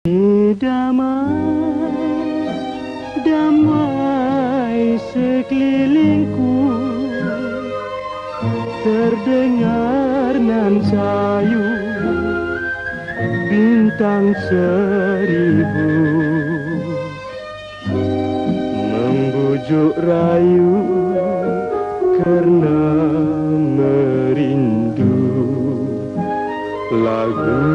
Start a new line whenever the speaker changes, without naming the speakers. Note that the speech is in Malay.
Damai, damai sekelilingku, terdengar nan sayu bintang seribu, membujuk rayu karena merindu lagu